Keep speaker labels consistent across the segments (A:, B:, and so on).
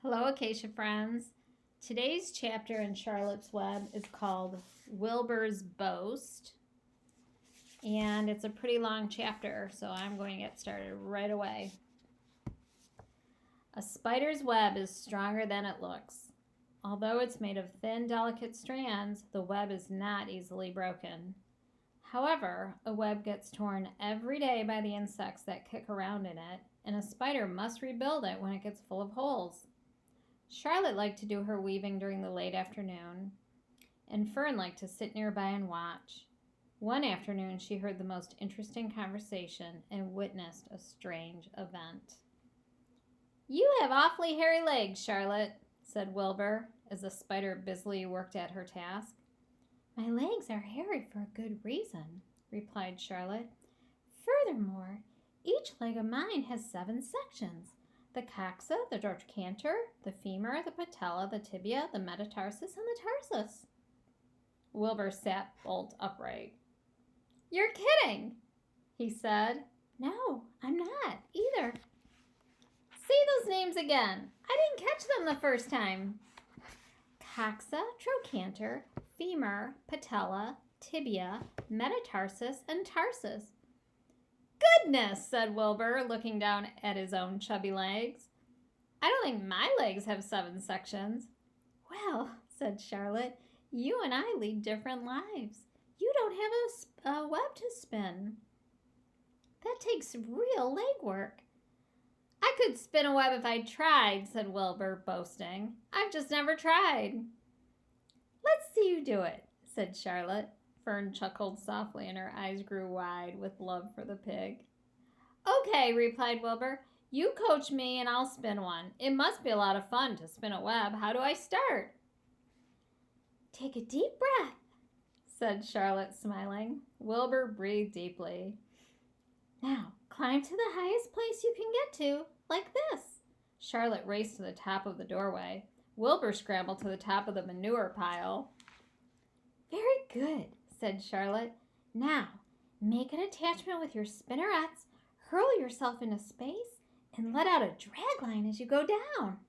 A: Hello, Acacia friends. Today's chapter in Charlotte's Web is called Wilbur's Boast, and it's a pretty long chapter, so I'm going to get started right away. A spider's web is stronger than it looks. Although it's made of thin, delicate strands, the web is not easily broken. However, a web gets torn every day by the insects that kick around in it, and a spider must rebuild it when it gets full of holes. Charlotte liked to do her weaving during the late afternoon, and Fern liked to sit nearby and watch. One afternoon, she heard the most interesting conversation and witnessed a strange event. "You have awfully hairy legs, Charlotte," said Wilbur, as the spider busily worked at her task. "My legs are hairy for a good reason," replied Charlotte. "Furthermore, each leg of mine has 7 sections. The coxa, the trochanter, the femur, the patella, the tibia, the metatarsus, and the tarsus." Wilbur sat bolt upright. "You're kidding," he said. "No, I'm not either." "Say those names again. I didn't catch them the first time." "Coxa, trochanter, femur, patella, tibia, metatarsus, and tarsus." "Goodness," said Wilbur, looking down at his own chubby legs. "I don't think my legs have 7 sections." "Well," said Charlotte, "you and I lead different lives. You don't have a web to spin. That takes real leg work." "I could spin a web if I tried," said Wilbur, boasting. "I've just never tried." "Let's see you do it," said Charlotte. Fern chuckled softly and her eyes grew wide with love for the pig. "Okay," replied Wilbur. "You coach me and I'll spin one. It must be a lot of fun to spin a web. How do I start?" "Take a deep breath," said Charlotte, smiling. Wilbur breathed deeply. "Now, climb to the highest place you can get to, like this." Charlotte raced to the top of the doorway. Wilbur scrambled to the top of the manure pile. "Very good," said Charlotte. "Now, make an attachment with your spinnerets, hurl yourself into space, and let out a drag line as you go down."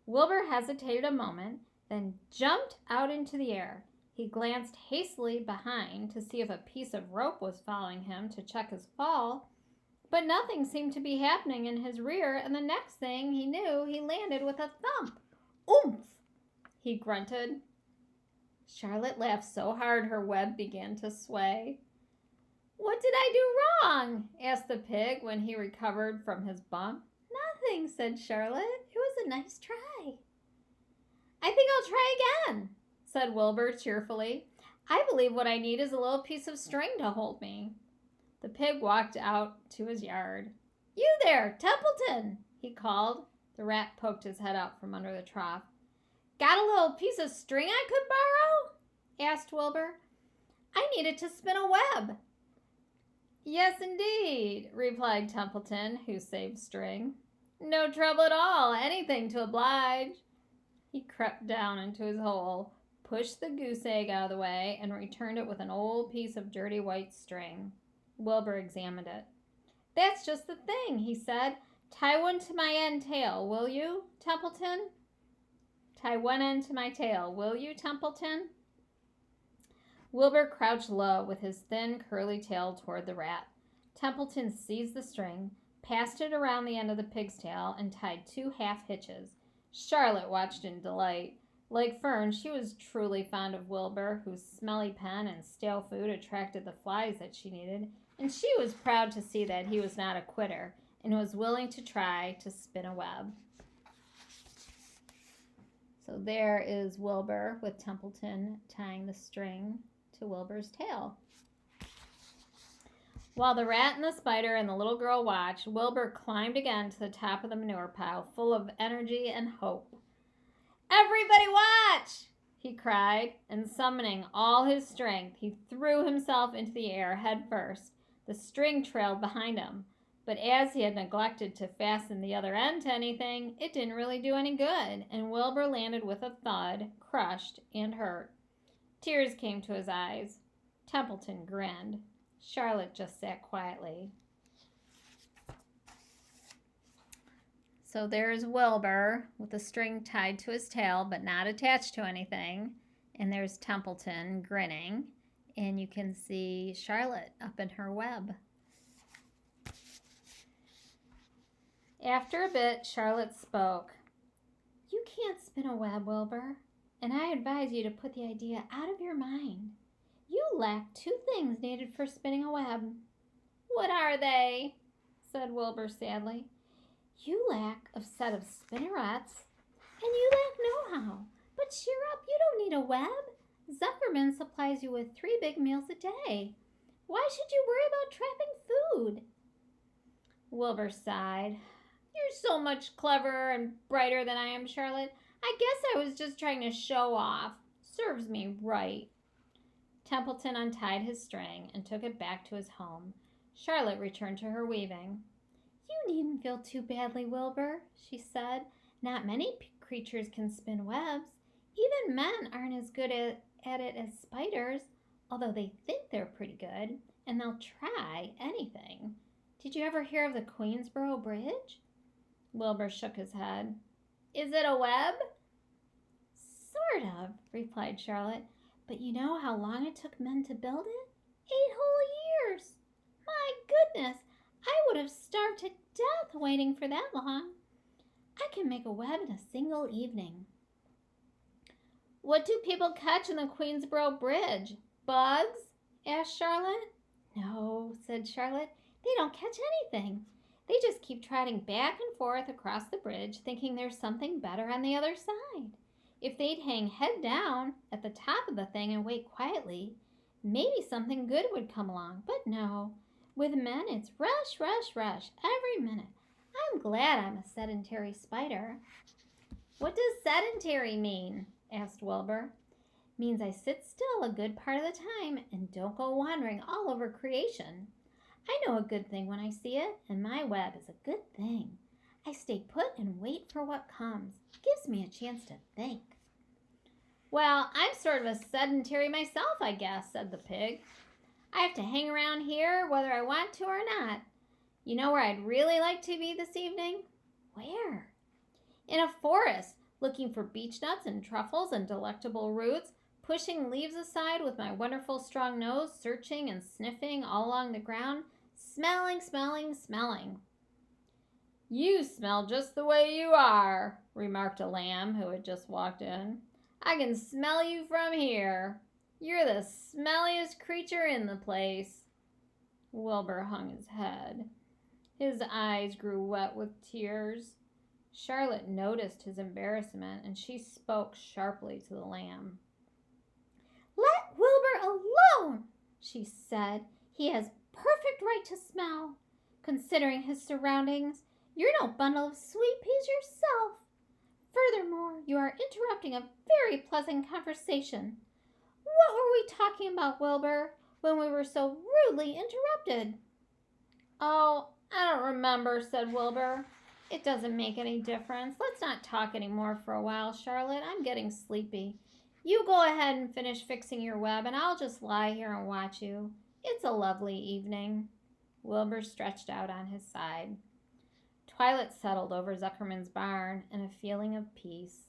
A: Wilbur hesitated a moment, then jumped out into the air. He glanced hastily behind to see if a piece of rope was following him to check his fall, but nothing seemed to be happening in his rear, and the next thing he knew, he landed with a thump. "Oomph!" he grunted. Charlotte laughed so hard her web began to sway. "What did I do wrong?" asked the pig when he recovered from his bump. "Nothing," said Charlotte. "It was a nice try." "I think I'll try again," said Wilbur cheerfully. "I believe what I need is a little piece of string to hold me." The pig walked out to his yard. "You there, Templeton," he called. The rat poked his head out from under the trough. "Got a little piece of string I could borrow?" asked Wilbur. "I need it to spin a web." "Yes, indeed," replied Templeton, who saved string. "No trouble at all. Anything to oblige." He crept down into his hole, pushed the goose egg out of the way, and returned it with an old piece of dirty white string. Wilbur examined it. "That's just the thing," he said. "Tie one to my end tail, will you, Templeton?" "Tie one end to my tail, will you, Templeton?" Wilbur crouched low with his thin, curly tail toward the rat. Templeton seized the string, passed it around the end of the pig's tail, and tied 2 half hitches. Charlotte watched in delight. Like Fern, she was truly fond of Wilbur, whose smelly pen and stale food attracted the flies that she needed, and she was proud to see that he was not a quitter and was willing to try to spin a web. So there is Wilbur with Templeton tying the string to Wilbur's tail. While the rat and the spider and the little girl watched, Wilbur climbed again to the top of the manure pile, full of energy and hope. "Everybody watch!" he cried, and summoning all his strength, he threw himself into the air head first. The string trailed behind him, but as he had neglected to fasten the other end to anything, it didn't really do any good, and Wilbur landed with a thud, crushed and hurt. Tears came to his eyes. Templeton grinned. Charlotte just sat quietly. So there's Wilbur with a string tied to his tail but not attached to anything. And there's Templeton grinning. And you can see Charlotte up in her web. After a bit, Charlotte spoke. You can't spin a web, Wilbur, and I advise you to put the idea out of your mind. You lack two things needed for spinning a web. What are they? Said Wilbur sadly. You lack a set of spinnerets, and you lack know-how. But cheer up, you don't need a web. Zuckerman supplies you with 3 big meals a day. Why should you worry about trapping food? Wilbur sighed. You're so much cleverer and brighter than I am, Charlotte. I guess I was just trying to show off. Serves me right. Templeton untied his string and took it back to his home. Charlotte returned to her weaving. You needn't feel too badly, Wilbur, she said. Not many creatures can spin webs. Even men aren't as good at it as spiders, although they think they're pretty good, and they'll try anything. Did you ever hear of the Queensboro Bridge? Wilbur shook his head. Is it a web? Sort of, replied Charlotte. But you know how long it took men to build it? 8 whole years. My goodness, I would have starved to death waiting for that long. I can make a web in a single evening. What do people catch in the Queensboro Bridge? Bugs? Asked Charlotte. No, said Charlotte. They don't catch anything. They just keep trotting back and forth across the bridge, thinking there's something better on the other side. If they'd hang head down at the top of the thing and wait quietly, maybe something good would come along. But no, with men it's rush, rush, rush every minute. I'm glad I'm a sedentary spider. What does sedentary mean? Asked Wilbur. Means I sit still a good part of the time and don't go wandering all over creation. I know a good thing when I see it, and my web is a good thing. I stay put and wait for what comes. Gives me a chance to think. Well, I'm sort of a sedentary myself, I guess, said the pig. I have to hang around here whether I want to or not. You know where I'd really like to be this evening? Where? In a forest, looking for beech nuts and truffles and delectable roots, pushing leaves aside with my wonderful strong nose, searching and sniffing all along the ground, smelling, smelling, smelling. You smell just the way you are, remarked a lamb who had just walked in. I can smell you from here. You're the smelliest creature in the place. Wilbur hung his head. His eyes grew wet with tears. Charlotte noticed his embarrassment, and she spoke sharply to the lamb. Let Wilbur alone, she said. He has perfect right to smell. Considering his surroundings, you're no bundle of sweet peas yourself. Furthermore, you are interrupting a very pleasant conversation. What were we talking about, Wilbur, when we were so rudely interrupted? Oh, I don't remember, said Wilbur. It doesn't make any difference. Let's not talk any more for a while, Charlotte. I'm getting sleepy. You go ahead and finish fixing your web, and I'll just lie here and watch you. It's a lovely evening. Wilbur stretched out on his side. Twilight settled over Zuckerman's barn, and a feeling of peace.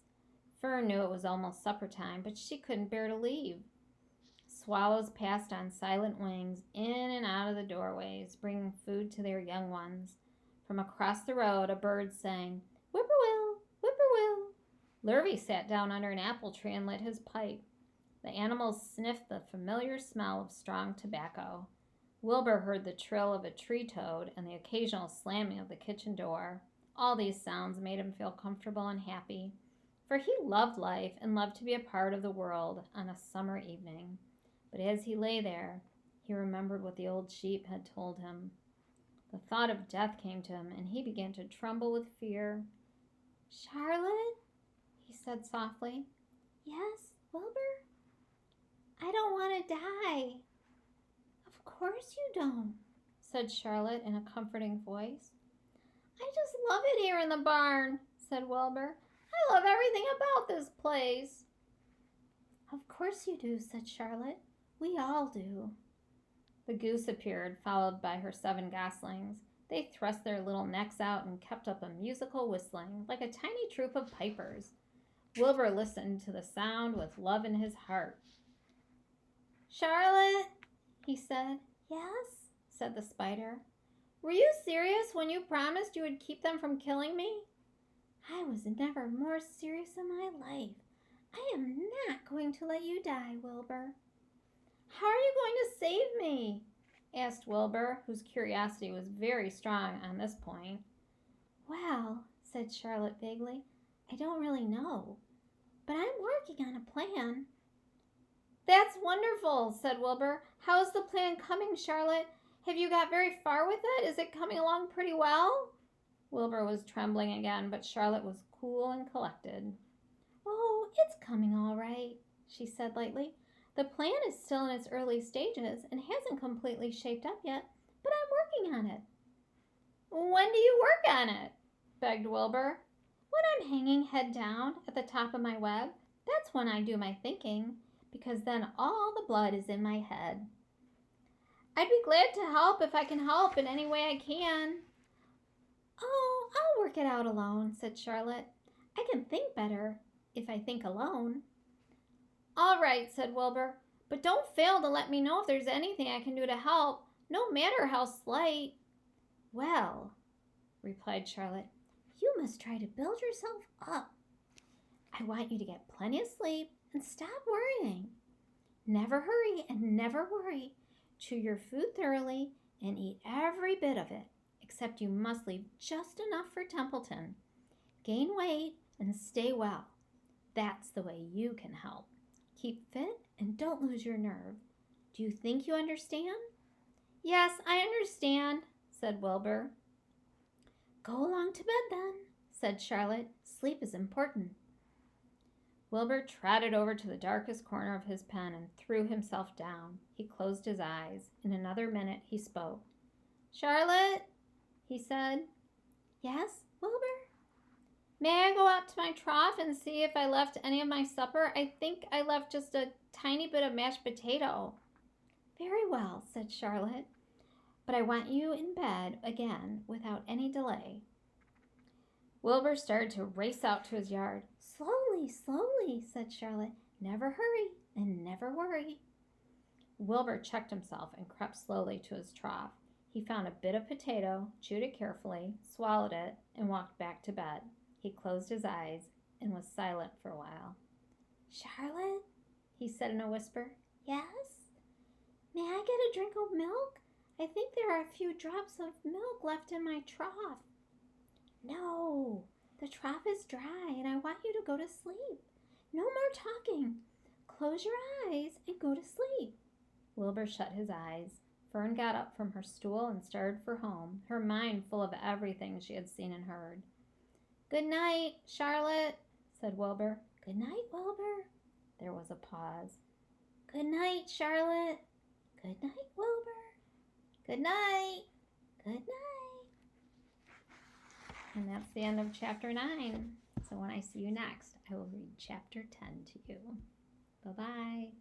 A: Fern knew it was almost supper time, but she couldn't bear to leave. Swallows passed on silent wings in and out of the doorways, bringing food to their young ones. From across the road, a bird sang, "Whippoorwill, whippoorwill." Lurvy sat down under an apple tree and lit his pipe. The animals sniffed the familiar smell of strong tobacco. Wilbur heard the trill of a tree toad and the occasional slamming of the kitchen door. All these sounds made him feel comfortable and happy, for he loved life and loved to be a part of the world on a summer evening. But as he lay there, he remembered what the old sheep had told him. The thought of death came to him, and he began to tremble with fear. "Charlotte," he said softly. "Yes, Wilbur? I don't want to die." "Of course you don't," said Charlotte in a comforting voice. "I just love it here in the barn," said Wilbur. "I love everything about this place." "Of course you do," said Charlotte. "We all do." The goose appeared, followed by her 7 goslings. They thrust their little necks out and kept up a musical whistling, like a tiny troop of pipers. Wilbur listened to the sound with love in his heart. "Charlotte," he said. "Yes," said the spider. "Were you serious when you promised you would keep them from killing me?" "I was never more serious in my life. I am not going to let you die, Wilbur." "How are you going to save me?" asked Wilbur, whose curiosity was very strong on this point. "Well," said Charlotte vaguely, "I don't really know, but I'm working on a plan." "That's wonderful," said Wilbur. "How is the plan coming, Charlotte? Have you got very far with it? Is it coming along pretty well?" Wilbur was trembling again, but Charlotte was cool and collected. "Oh, it's coming all right," she said lightly. "The plan is still in its early stages and hasn't completely shaped up yet, but I'm working on it." "When do you work on it?" begged Wilbur. "When I'm hanging head down at the top of my web. That's when I do my thinking, because then all the blood is in my head." "I'd be glad to help if I can help in any way I can." "Oh, I'll work it out alone," said Charlotte. "I can think better if I think alone." "All right," said Wilbur, "but don't fail to let me know if there's anything I can do to help, no matter how slight." "Well," replied Charlotte, "you must try to build yourself up. I want you to get plenty of sleep and stop worrying. Never hurry and never worry. Chew your food thoroughly and eat every bit of it, except you must leave just enough for Templeton. Gain weight and stay well. That's the way you can help. Keep fit and don't lose your nerve. Do you think you understand?" "Yes, I understand," said Wilbur. "Go along to bed then," said Charlotte. "Sleep is important." Wilbur trotted over to the darkest corner of his pen and threw himself down. He closed his eyes. In another minute he spoke. "Charlotte," he said. "Yes, Wilbur?" "May I go out to my trough and see if I left any of my supper? I think I left just a tiny bit of mashed potato." "Very well," said Charlotte. "But I want you in bed again without any delay." Wilbur started to race out to his yard. "Slowly, slowly," said Charlotte. "Never hurry and never worry." Wilbur checked himself and crept slowly to his trough. He found a bit of potato, chewed it carefully, swallowed it, and walked back to bed. He closed his eyes and was silent for a while. "Charlotte," he said in a whisper. "Yes?" "May I get a drink of milk? I think there are a few drops of milk left in my trough." "No, the trough is dry and I want you to go to sleep. No more talking. Close your eyes and go to sleep." Wilbur shut his eyes. Fern got up from her stool and started for home, her mind full of everything she had seen and heard. "Good night, Charlotte," said Wilbur. "Good night, Wilbur." There was a pause. "Good night, Charlotte." "Good night, Wilbur." "Good night." "Good night." And that's the end of chapter 9. So when I see you next, I will read chapter 10 to you. Bye-bye.